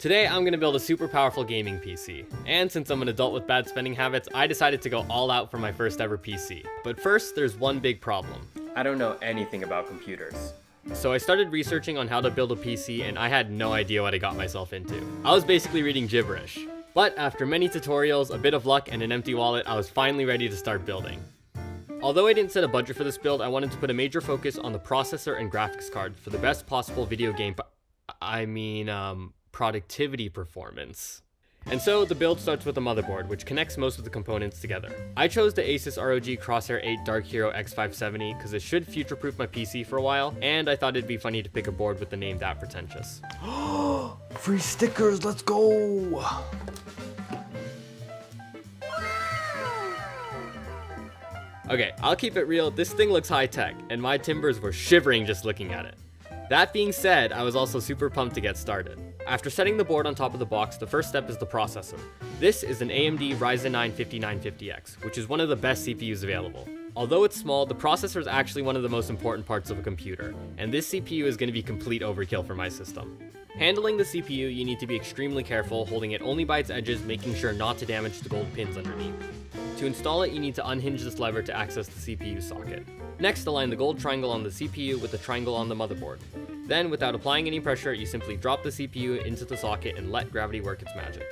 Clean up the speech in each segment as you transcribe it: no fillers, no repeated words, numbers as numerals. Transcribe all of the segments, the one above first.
Today I'm going to build a super powerful gaming PC, and since I'm an adult with bad spending habits, I decided to go all out for my first ever PC. But first, there's one big problem. I don't know anything about computers. So I started researching on how to build a PC and I had no idea what I got myself into. I was basically reading gibberish. But after many tutorials, a bit of luck, and an empty wallet, I was finally ready to start building. Although I didn't set a budget for this build, I wanted to put a major focus on the processor and graphics card for the best possible video game productivity performance. And so the build starts with a motherboard, which connects most of the components together. I chose the ASUS ROG Crosshair 8 Dark Hero X570 because it should future-proof my PC for a while, and I thought it'd be funny to pick a board with the name that pretentious. Free stickers, let's go! Okay, I'll keep it real, this thing looks high-tech, and my timbers were shivering just looking at it. That being said, I was also super pumped to get started. After setting the board on top of the box, the first step is the processor. This is an AMD Ryzen 9 5950X, which is one of the best CPUs available. Although it's small, the processor is actually one of the most important parts of a computer, and this CPU is going to be complete overkill for my system. Handling the CPU, you need to be extremely careful, holding it only by its edges, making sure not to damage the gold pins underneath. To install it, you need to unhinge this lever to access the CPU socket. Next, align the gold triangle on the CPU with the triangle on the motherboard. Then, without applying any pressure, you simply drop the CPU into the socket and let gravity work its magic.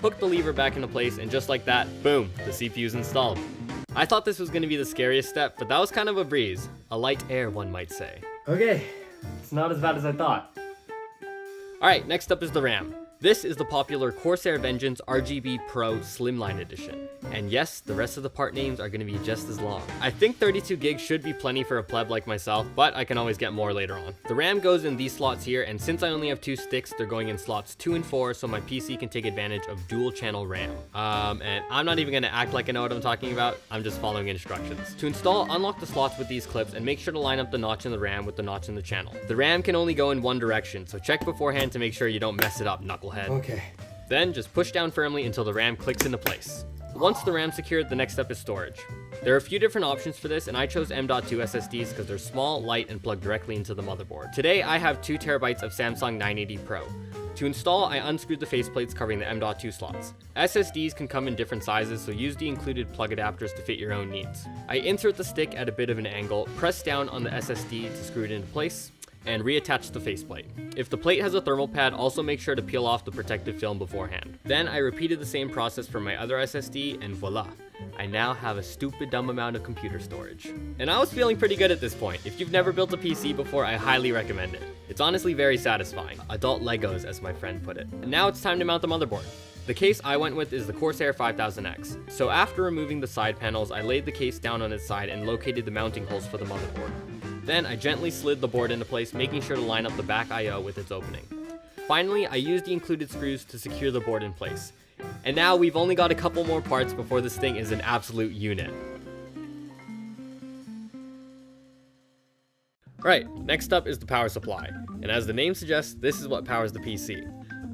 Hook the lever back into place, and just like that, boom, the CPU's installed. I thought this was going to be the scariest step, but that was kind of a breeze. A light air, one might say. Okay, it's not as bad as I thought. Alright, next up is the RAM. This is the popular Corsair Vengeance RGB Pro Slimline Edition. And yes, the rest of the part names are going to be just as long. I think 32 gigs should be plenty for a pleb like myself, but I can always get more later on. The RAM goes in these slots here, and since I only have 2 sticks, they're going in slots 2 and 4, so my PC can take advantage of dual channel RAM. And I'm not even going to act like I know what I'm talking about, I'm just following instructions. To install, unlock the slots with these clips and make sure to line up the notch in the RAM with the notch in the channel. The RAM can only go in one direction, so check beforehand to make sure you don't mess it up, knucklehead. Okay. Then just push down firmly until the RAM clicks into place. Once the RAM's secured, the next step is storage. There are a few different options for this, and I chose M.2 SSDs because they're small, light, and plug directly into the motherboard. Today, I have 2 TB of Samsung 980 Pro. To install, I unscrewed the faceplates covering the M.2 slots. SSDs can come in different sizes, so use the included plug adapters to fit your own needs. I insert the stick at a bit of an angle, press down on the SSD to screw it into place, and reattach the faceplate. If the plate has a thermal pad, also make sure to peel off the protective film beforehand. Then I repeated the same process for my other SSD, and voila, I now have a stupid dumb amount of computer storage. And I was feeling pretty good at this point. If you've never built a PC before, I highly recommend it. It's honestly very satisfying. Adult Legos, as my friend put it. And now it's time to mount the motherboard. The case I went with is the Corsair 5000X. So after removing the side panels, I laid the case down on its side and located the mounting holes for the motherboard. Then I gently slid the board into place, making sure to line up the back I/O with its opening. Finally, I used the included screws to secure the board in place. And now we've only got a couple more parts before this thing is an absolute unit. Right, next up is the power supply. And as the name suggests, this is what powers the PC.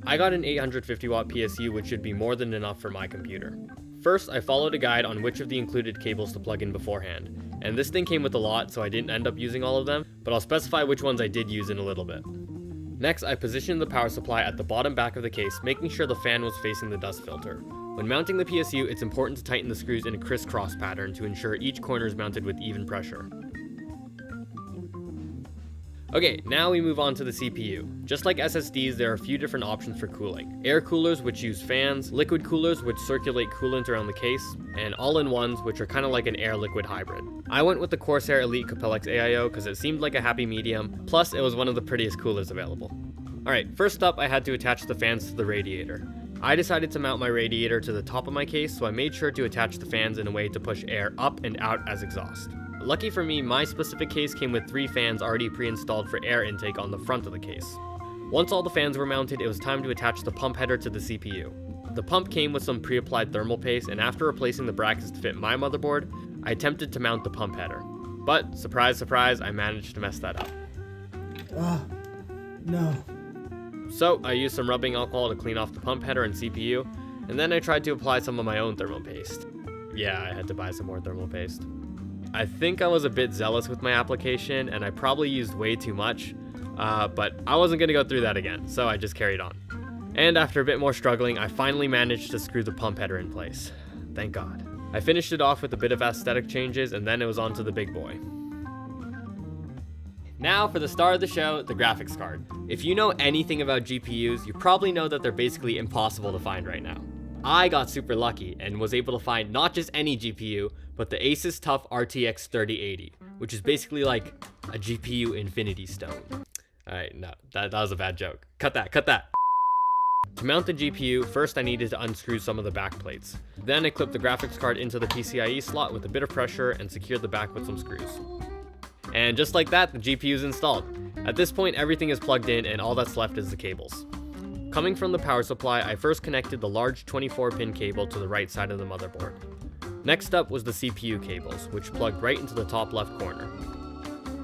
I got an 850 watt PSU, which should be more than enough for my computer. First, I followed a guide on which of the included cables to plug in beforehand. And this thing came with a lot, so I didn't end up using all of them, but I'll specify which ones I did use in a little bit. Next, I positioned the power supply at the bottom back of the case, making sure the fan was facing the dust filter. When mounting the PSU, it's important to tighten the screws in a crisscross pattern to ensure each corner is mounted with even pressure. Okay, now we move on to the CPU. Just like SSDs, there are a few different options for cooling. Air coolers, which use fans, liquid coolers, which circulate coolant around the case, and all-in-ones, which are kind of like an air-liquid hybrid. I went with the Corsair Elite Cappelix AIO because it seemed like a happy medium, plus it was one of the prettiest coolers available. Alright, first up I had to attach the fans to the radiator. I decided to mount my radiator to the top of my case, so I made sure to attach the fans in a way to push air up and out as exhaust. Lucky for me, my specific case came with 3 fans already pre-installed for air intake on the front of the case. Once all the fans were mounted, it was time to attach the pump header to the CPU. The pump came with some pre-applied thermal paste, and after replacing the brackets to fit my motherboard, I attempted to mount the pump header. But, surprise surprise, I managed to mess that up. No. So, I used some rubbing alcohol to clean off the pump header and CPU, and then I tried to apply some of my own thermal paste. Yeah, I had to buy some more thermal paste. I think I was a bit zealous with my application, and I probably used way too much, but I wasn't going to go through that again, so I just carried on. And after a bit more struggling, I finally managed to screw the pump header in place. Thank God. I finished it off with a bit of aesthetic changes, and then it was on to the big boy. Now for the star of the show, the graphics card. If you know anything about GPUs, you probably know that they're basically impossible to find right now. I got super lucky and was able to find not just any GPU, but the ASUS TUF RTX 3080, which is basically like a GPU infinity stone. Alright, no, that was a bad joke. Cut that. To mount the GPU, first I needed to unscrew some of the back plates. Then I clipped the graphics card into the PCIe slot with a bit of pressure and secured the back with some screws. And just like that, the GPU is installed. At this point, everything is plugged in and all that's left is the cables. Coming from the power supply, I first connected the large 24-pin cable to the right side of the motherboard. Next up was the CPU cables, which plugged right into the top left corner.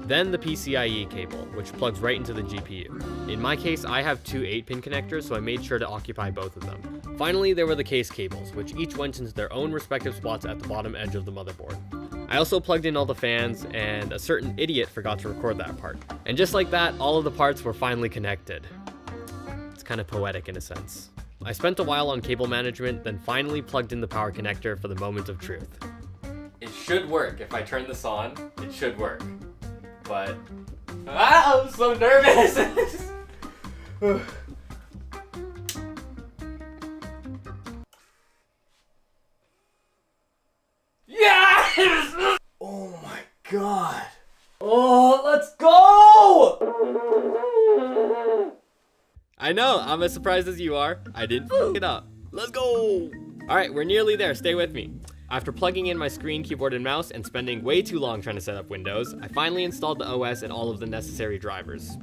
Then the PCIe cable, which plugs right into the GPU. In my case, I have two 8-pin connectors, so I made sure to occupy both of them. Finally, there were the case cables, which each went into their own respective spots at the bottom edge of the motherboard. I also plugged in all the fans, and a certain idiot forgot to record that part. And just like that, all of the parts were finally connected. It's kind of poetic in a sense. I spent a while on cable management, then finally plugged in the power connector for the moment of truth. It should work. If I turn this on, it should work. But I'm so nervous. Yes! Oh my god. Oh, let's go! I know, I'm as surprised as you are. I didn't f it up. Let's go! Alright, we're nearly there, stay with me. After plugging in my screen, keyboard, and mouse, and spending way too long trying to set up Windows, I finally installed the OS and all of the necessary drivers.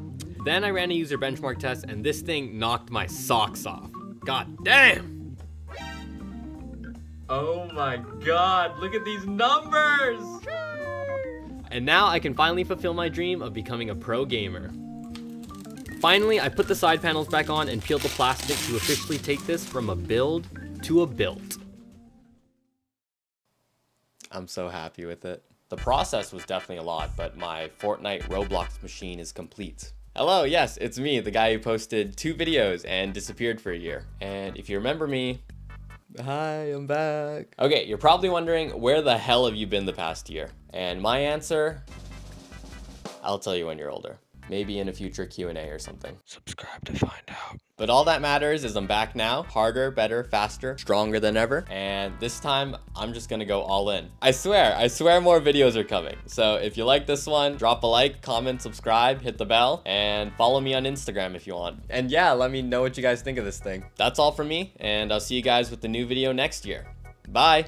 Then I ran a user benchmark test, and this thing knocked my socks off. God damn! Oh my god, look at these numbers! And now I can finally fulfill my dream of becoming a pro gamer. Finally, I put the side panels back on and peeled the plastic to officially take this from a build to a built. I'm so happy with it. The process was definitely a lot, but my Fortnite Roblox machine is complete. Hello, yes, it's me, the guy who posted 2 videos and disappeared for a year. And if you remember me, hi, I'm back. Okay, you're probably wondering, where the hell have you been the past year? And my answer, I'll tell you when you're older. Maybe in a future Q&A or something. Subscribe to find out. But all that matters is I'm back now, harder, better, faster, stronger than ever. And this time, I'm just gonna go all in. I swear more videos are coming. So if you like this one, drop a like, comment, subscribe, hit the bell, and follow me on Instagram if you want. And yeah, let me know what you guys think of this thing. That's all from me, and I'll see you guys with the new video next year. Bye!